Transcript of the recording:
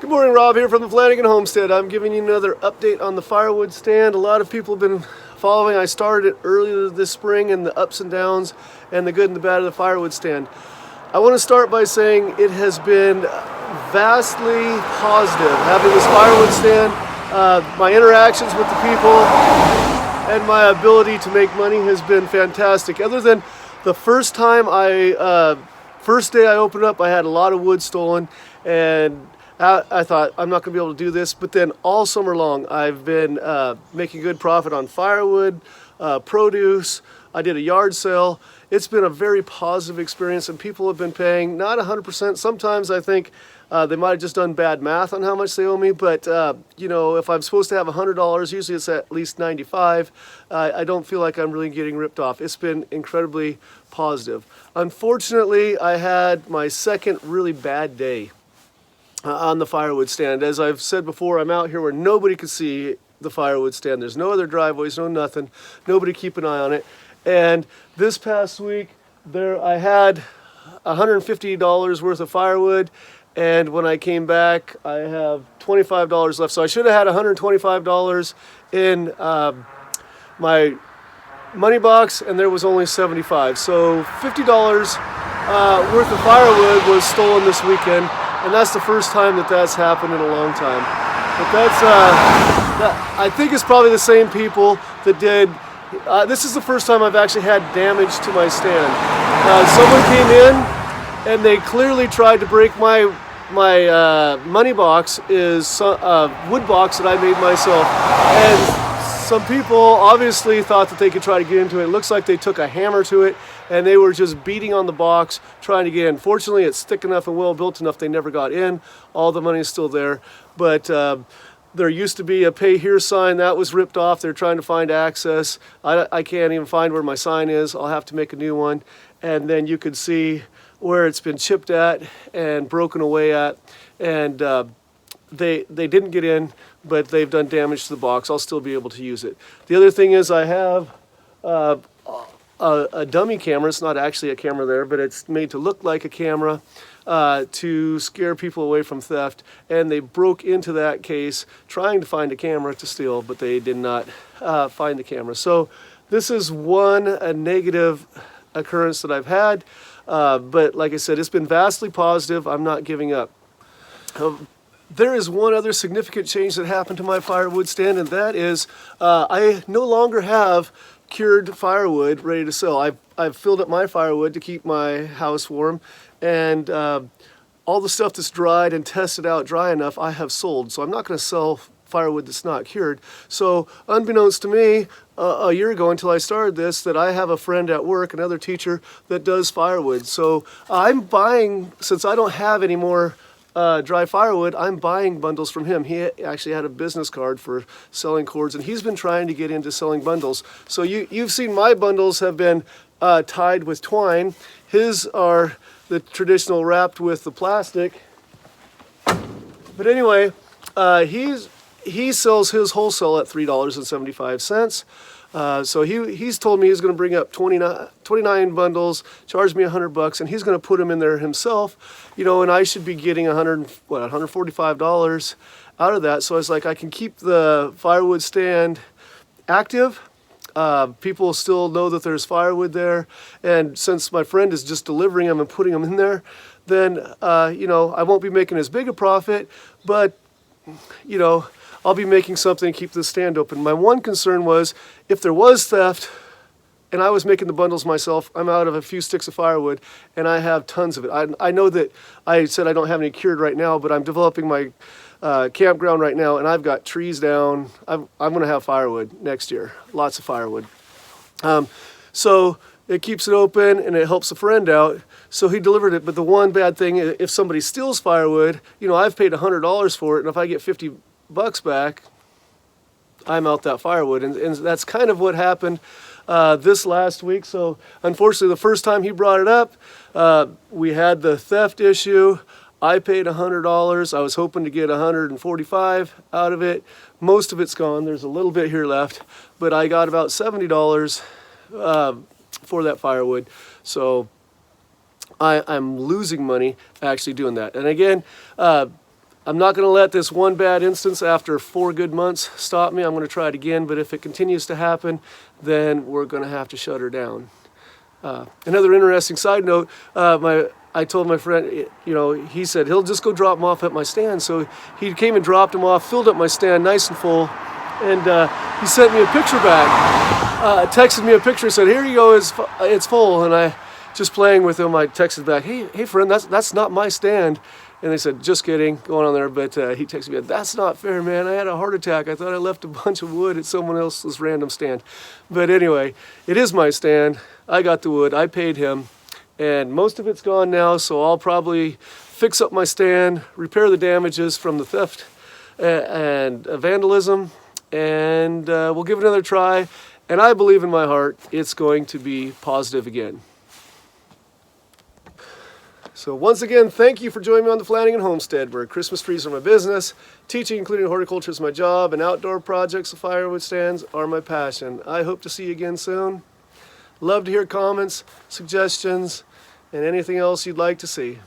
Good morning, Rob here from the Flanagan Homestead. I'm giving you another update on the firewood stand. A lot of people have been following. I started it earlier this spring and the ups and downs and the good and the bad of the firewood stand. I want to start by saying it has been vastly positive having this firewood stand. My interactions with the people and my ability to make money has been fantastic. Other than the first time first day I opened up, I had a lot of wood stolen, and I thought, I'm not going to be able to do this. But then all summer long, I've been making good profit on firewood, produce. I did a yard sale. It's been a very positive experience, and people have been paying not 100%. Sometimes I think they might have just done bad math on how much they owe me. But you know, if I'm supposed to have $100, usually it's at least 95. I don't feel like I'm really getting ripped off. It's been incredibly positive. Unfortunately, I had my second really bad day on the firewood stand. As I've said before, I'm out here where nobody can see the firewood stand. There's no other driveways, no nothing. Nobody keep an eye on it. And this past week, I had $150 worth of firewood, and when I came back, I have $25 left. So I should have had $125 in my money box, and there was only $75. So $50 worth of firewood was stolen this weekend. And that's the first time that's happened in a long time. But I think it's probably the same people that did. This is the first time I've actually had damage to my stand. Someone came in and they clearly tried to break my money box, is a wood box that I made myself. And some people obviously thought that they could try to get into it. It looks like they took a hammer to it and they were just beating on the box trying to get in. Fortunately, it's thick enough and well built enough they never got in. All the money is still there. But there used to be a pay here sign that was ripped off. They're trying to find access. I can't even find where my sign is. I'll have to make a new one. And then you could see where it's been chipped at and broken away at. And they didn't get in, but they've done damage to the box. I'll still be able to use it. The other thing is I have a dummy camera. It's not actually a camera there, but it's made to look like a camera to scare people away from theft. And they broke into that case trying to find a camera to steal, but they did not find the camera. So this is a negative occurrence that I've had. But like I said, it's been vastly positive. I'm not giving up. There is one other significant change that happened to my firewood stand, and that is I no longer have cured firewood ready to sell. I've filled up my firewood to keep my house warm, and all the stuff that's dried and tested out dry enough I have sold. So I'm not going to sell firewood that's not cured. So unbeknownst to me, a year ago until I started this, that I have a friend at work, another teacher, that does firewood. So I'm buying, since I don't have any more dry firewood, I'm buying bundles from him. He actually had a business card for selling cords, and he's been trying to get into selling bundles. So you've seen my bundles have been tied with twine. His are the traditional wrapped with the plastic. But anyway, he sells his wholesale at $3.75. So he's told me he's going to bring up 29 bundles, charge me $100, and he's going to put them in there himself, you know, and I should be getting $145 out of that. So I was like, I can keep the firewood stand active. People still know that there's firewood there, and since my friend is just delivering them and putting them in there, then you know, I won't be making as big a profit, but you know, I'll be making something to keep the stand open. My one concern was if there was theft and I was making the bundles myself, I'm out of a few sticks of firewood and I have tons of it. I know that I said I don't have any cured right now, but I'm developing my campground right now, and I've got trees down. I'm going to have firewood next year, lots of firewood. So it keeps it open and it helps a friend out. So he delivered it, but the one bad thing, if somebody steals firewood, you know, I've paid $100 for it, and if I get $50 back, I'm out that firewood. And that's kind of what happened this last week. So unfortunately, the first time he brought it up, we had the theft issue. I paid $100. I was hoping to get $145 out of it. Most of it's gone. There's a little bit here left, but I got about $70 for that firewood. So I'm losing money actually doing that. And again, I'm not going to let this one bad instance after 4 good months stop me. I'm going to try it again, but if it continues to happen, then we're going to have to shut her down. Another interesting side note, I told my friend, he said he'll just go drop them off at my stand. So he came and dropped them off, filled up my stand nice and full, and he sent me a picture back. Texted me a picture, said, "Here you go, it's full." And I, just playing with him, I texted back, "Hey friend, that's not my stand." And they said, "Just kidding, going on there." But he texted me, "That's not fair, man. I had a heart attack. I thought I left a bunch of wood at someone else's random stand." But anyway, it is my stand. I got the wood. I paid him. And most of it's gone now, so I'll probably fix up my stand, repair the damages from the theft and vandalism, and we'll give it another try. And I believe in my heart it's going to be positive again. So once again, thank you for joining me on the Flanagan Homestead, where Christmas trees are my business, teaching, including horticulture, is my job, and outdoor projects of firewood stands are my passion. I hope to see you again soon. Love to hear comments, suggestions, and anything else you'd like to see.